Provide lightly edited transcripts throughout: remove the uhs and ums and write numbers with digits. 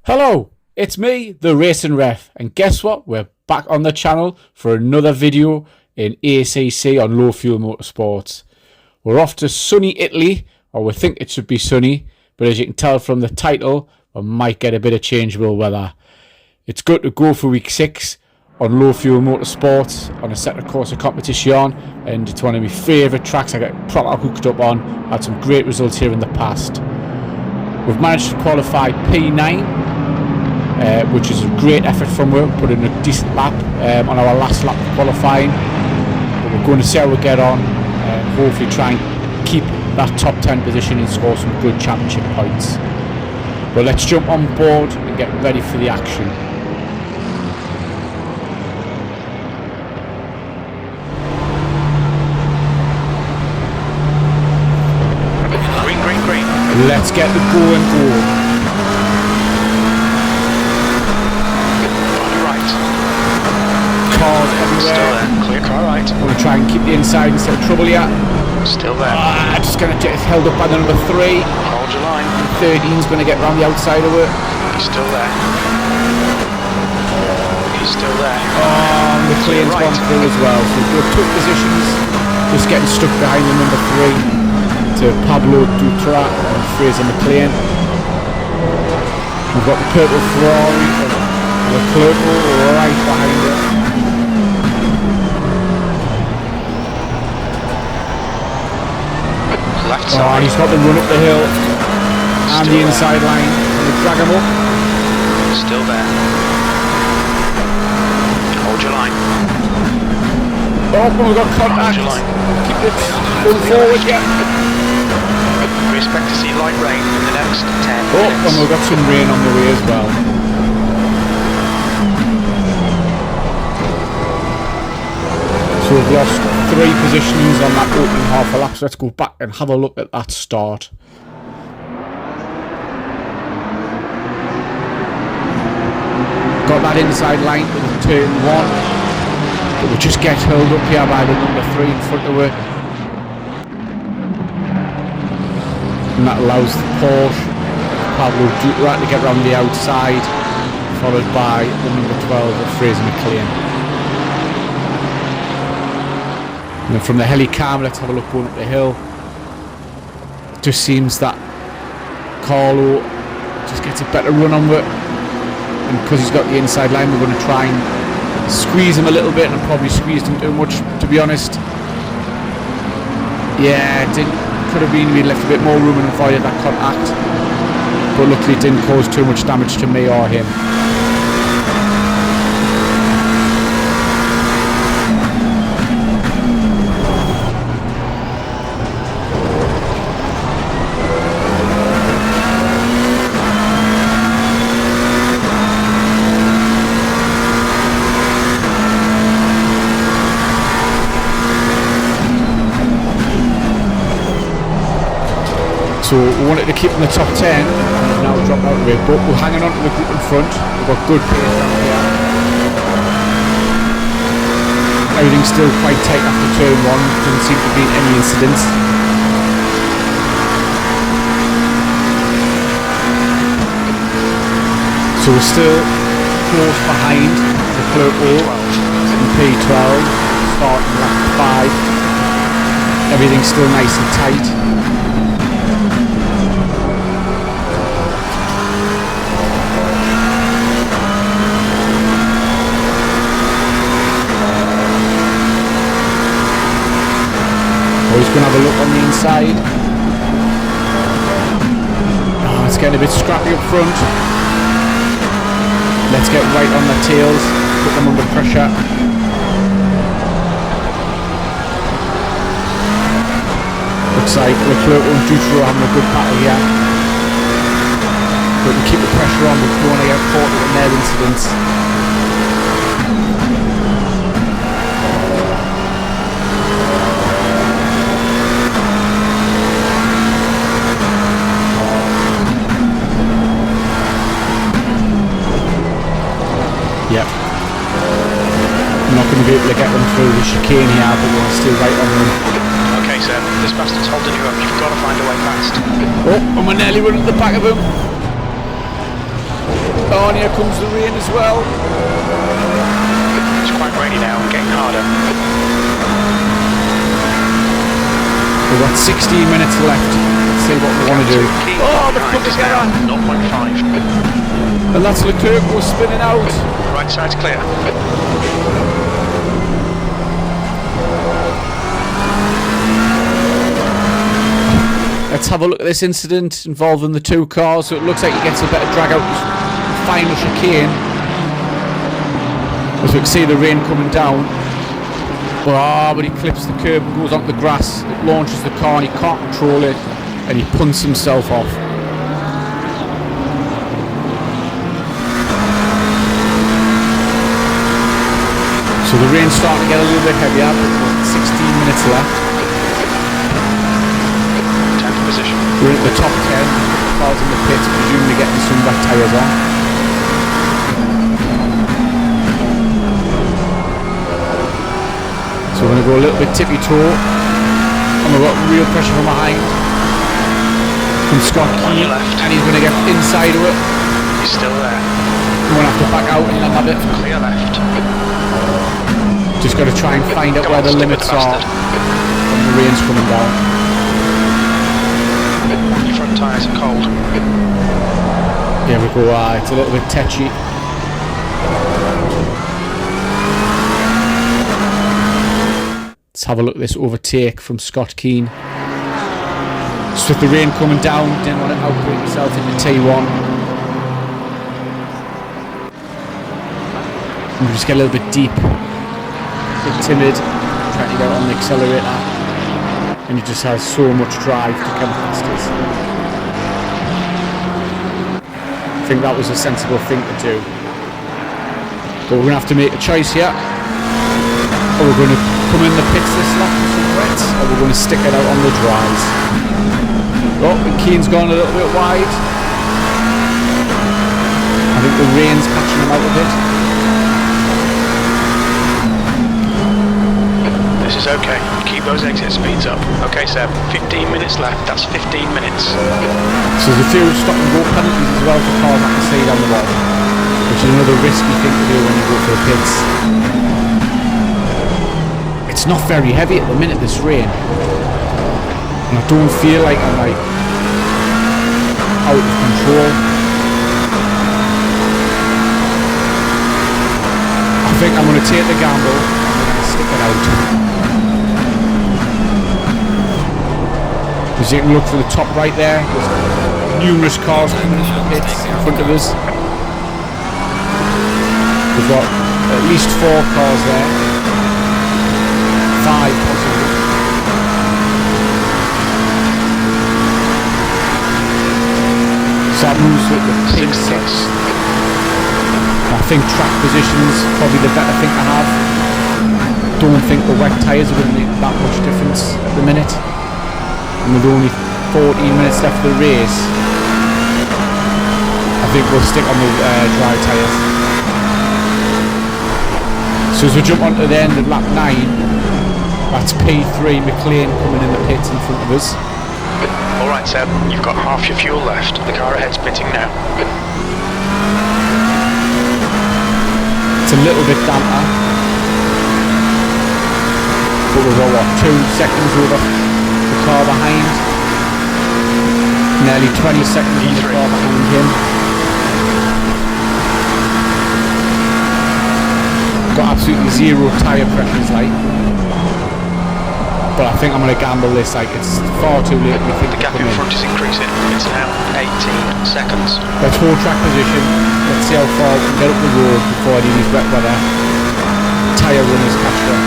Hello, it's me, the Racing Ref, and guess what? We're back on the channel for another video in ACC on low fuel motorsports. We're off to sunny Italy, or we think it should be sunny, but as you can tell from the title, we might get a bit of changeable weather. It's good to go for week 6 on low fuel motorsports on a set of course of competition, and it's one of my favourite tracks I get proper hooked up on. Had some great results here in the past. We've managed to qualify P9, which is a great effort from us. Put in a decent lap on our last lap of qualifying. But we're going to see how we get on and hopefully try and keep that top 10 position and score some good championship points. But let's jump on board and get ready for the action. Let's get the going on. Right. Cars everywhere. Still there. Clear car right. I'm going to try and keep the inside instead of trouble here. Still there. Just going to get held up by the number 3. Hold your line. 13's going to get round the outside of it. He's still there. He's still there. McLean's gone through as well. So we've took positions. Just getting stuck behind the number 3. To Pablo Dutra and Fraser McLean. We've got the purple Ferrari and Leclerc right behind it. Left side. And he's got the run up the hill and the inside line. And we drag him up. Still there. Hold your line. Oh, we've got contact. Hold your line. Keep it going forward, yeah. We expect to see light rain in the next 10 minutes. Oh, and we've got some rain on the way as well. So we've lost 3 positions on that opening half a lap, so let's go back and have a look at that start. Got that inside line with turn 1, but we just get held up here by the number 3 in front of it. And that allows the Porsche Pablo Dutra to get around the outside, followed by the number 12 of Fraser McLean. And then from the helicam, let's have a look going up the hill. It just seems that Carlo just gets a better run on it, and because he's got the inside line, we're going to try and squeeze him a little bit, and probably squeezed him too much, to be honest. Yeah, it could have been we left a bit more room and avoided that contact, but luckily it didn't cause too much damage to me or him. So we wanted to keep in the top 10, and now we've dropped out of it, but we're hanging on to the group in front. We've got good pace down here. Everything's still quite tight after turn 1, doesn't seem to be any incidents. So we're still close behind the Leclerc in P12, starting lap 5. Everything's still nice and tight. He's going to have a look on the inside. Oh, it's getting a bit scrappy up front. Let's get right on the tails, put them under pressure. Looks like Leclerc and Dutra having a good battle here. But we can keep the pressure on, we don't want to get caught in their incidents. Yep. I'm not going to be able to get them through the chicane here, but we're still right on them. Okay, sir, this bastard's holding you up. You've got to find a way past. Oh, and we're nearly running at the back of him. Oh, and here comes the rain as well. It's quite rainy now, getting harder. We've got 16 minutes left. Let's see what we want to do. Oh, the front is now down. 0.5. And that's Leclerc was spinning out. Right side's clear. Let's have a look at this incident involving the two cars. So it looks like he gets a better drag out the final chicane. As we can see the rain coming down. But he clips the curb and goes onto the grass. It launches the car and he can't control it. And he punts himself off. So the rain's starting to get a little bit heavier. 16 minutes left. Position. We're at the top 10. Cars in the pits, presumably getting some wet tyres on. So we're going to go a little bit tippy-toe. And we've got real pressure from behind. From Scott Keane. And he's going to get inside of it. He's still there. We're going to have to back out and have it. Clear left. Just got to try and find out where the limits are when the rain's coming down. Your front tyres are cold. There we go, it's a little bit tetchy. Let's have a look at this overtake from Scott Keane. Just with the rain coming down, didn't want to output himself into T1. And we just get a little bit deep, a bit timid, trying to get on the accelerator. And he just has so much drive to come past us. I think that was a sensible thing to do. But we're going to have to make a choice here. Are we going to come in the pits this lap with some wets, or we're going to stick it out on the dries? Oh, and Keane's gone a little bit wide. I think the rain's catching him out a bit. This is okay. Keep those exit speeds up. Okay, Seb. 15 minutes left. That's 15 minutes. So there's a few stop and go penalties as well for cars I can see down the bottom, which is another risky thing to do when you go for the pits. It's not very heavy at the minute, this rain. And I don't feel like I'm like out of control. I think I'm going to take the gamble and I'm going to stick it out. As you can look for the top right there, there's numerous cars coming into the pits in front of us. We've got at least 4 cars there. 5 possibly. So that moves with the P6. I think track position's probably the better thing to have. Don't think the wet tyres are going to make that much difference at the minute. And with only 14 minutes left of the race, I think we'll stick on the dry tyres. So as we jump onto the end of lap 9, that's P3 McLean coming in the pits in front of us. Alright Seb, you've got half your fuel left. The car ahead's pitting now. It's a little bit damper. But we've got 2 seconds over the car behind. Nearly 20 seconds in the car behind him. Got absolutely 0 tyre pressures, like. But I think I'm going to gamble this, like, it's far too late. We think the gap in front is increasing. It's now 18 seconds. Let's hold track position. Let's see how far we can get up the road before any of these wet weather tyre runners catch up.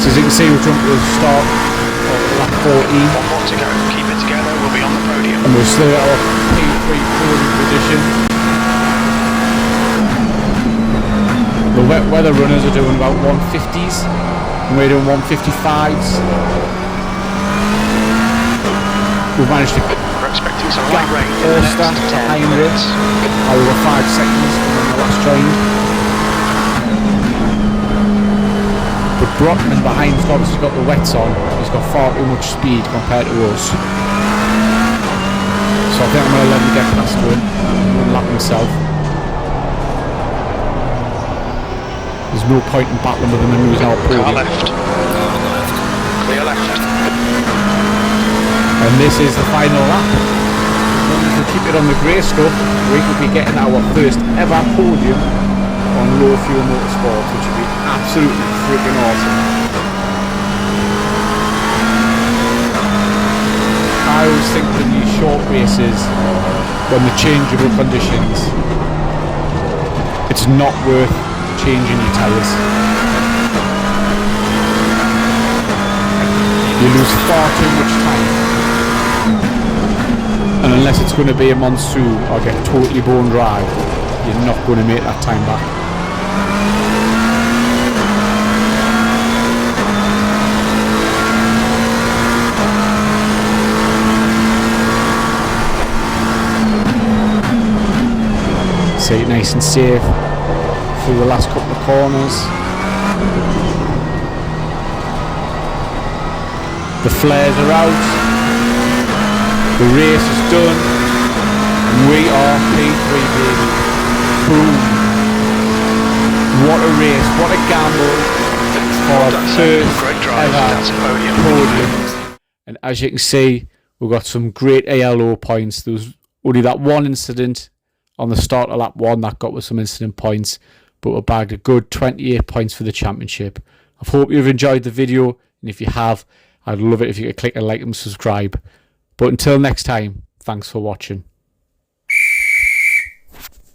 So as you can see, we're jumping to the start of lap 14. 1 more to go. Keep it together. We'll be on the podium. And we'll still at our P3 podium position. The wet weather runners are doing about 150s and we're doing 155s. We've managed to we're expecting some light rain in the next 10 minutes. Over 5 seconds from when the last joined. But Brockman behind has obviously got the wets on. He's got far too much speed compared to us. So I think I'm going to I'll let him get past to him and lap himself. There's no point in battling with him and losing our podium. Car left. Clear left. And this is the final lap. As long as we keep it on the grey stuff, we could be getting our first ever podium on low fuel motorsports, which would be absolutely freaking awesome. I always think that these short races, when the changeable conditions, it's not worth changing your tyres. You lose far too much time. And unless it's going to be a monsoon or get totally bone dry, you're not going to make that time back. See it nice and safe through the last couple of corners. The flares are out. The race is done. And we are P3, baby. Boom. What a race, what a gamble for our first ever podium. And as you can see, we've got some great ALO points. There was only that one incident on the start of lap 1 that got us some incident points, but we bagged a good 28 points for the championship. I hope you've enjoyed the video, and if you have, I'd love it if you could click a like and subscribe. But until next time, thanks for watching.